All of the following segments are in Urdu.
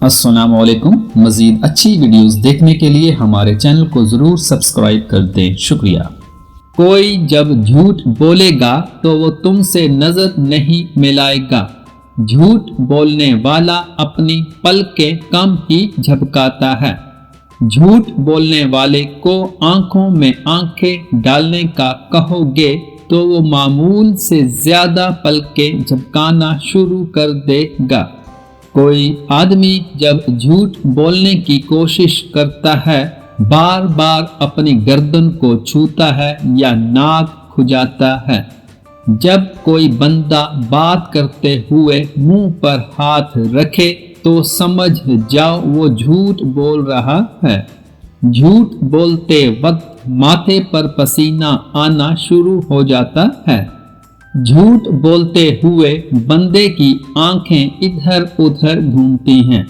السلام علیکم۔ مزید اچھی ویڈیوز دیکھنے کے لیے ہمارے چینل کو ضرور سبسکرائب کر دیں، شکریہ۔ کوئی جب جھوٹ بولے گا تو وہ تم سے نظر نہیں ملائے گا۔ جھوٹ بولنے والا اپنی پلکیں کم ہی جھپکاتا ہے۔ جھوٹ بولنے والے کو آنکھوں میں آنکھیں ڈالنے کا کہو گے تو وہ معمول سے زیادہ پلکیں جھپکانا شروع کر دے گا۔ کوئی آدمی جب جھوٹ بولنے کی کوشش کرتا ہے، بار بار اپنی گردن کو چھوتا ہے یا ناک کھجاتا ہے۔ جب کوئی بندہ بات کرتے ہوئے منہ پر ہاتھ رکھے تو سمجھ جاؤ وہ جھوٹ بول رہا ہے۔ جھوٹ بولتے وقت ماتھے پر پسینہ آنا شروع ہو جاتا ہے۔ جھوٹ بولتے ہوئے بندے کی آنکھیں ادھر ادھر گھومتی ہیں۔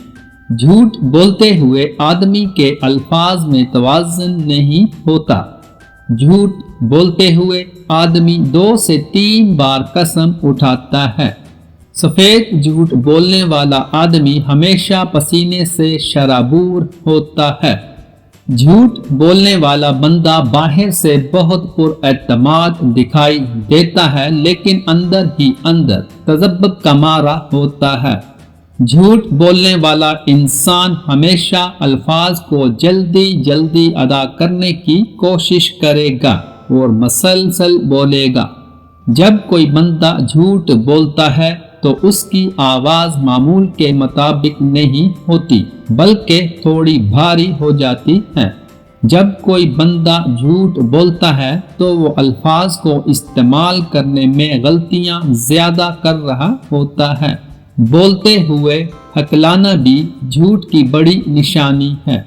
جھوٹ بولتے ہوئے آدمی کے الفاظ میں توازن نہیں ہوتا۔ جھوٹ بولتے ہوئے آدمی 2 سے 3 بار قسم اٹھاتا ہے۔ سفید جھوٹ بولنے والا آدمی ہمیشہ پسینے سے شرابور ہوتا ہے۔ جھوٹ بولنے والا بندہ باہر سے بہت پر اعتماد دکھائی دیتا ہے لیکن اندر ہی اندر تذبذب کا مارا ہوتا ہے۔ جھوٹ بولنے والا انسان ہمیشہ الفاظ کو جلدی جلدی ادا کرنے کی کوشش کرے گا اور مسلسل بولے گا۔ جب کوئی بندہ جھوٹ بولتا ہے تو اس کی آواز معمول کے مطابق نہیں ہوتی بلکہ تھوڑی بھاری ہو جاتی ہے۔ جب کوئی بندہ جھوٹ بولتا ہے تو وہ الفاظ کو استعمال کرنے میں غلطیاں زیادہ کر رہا ہوتا ہے۔ بولتے ہوئے ہکلانا بھی جھوٹ کی بڑی نشانی ہے۔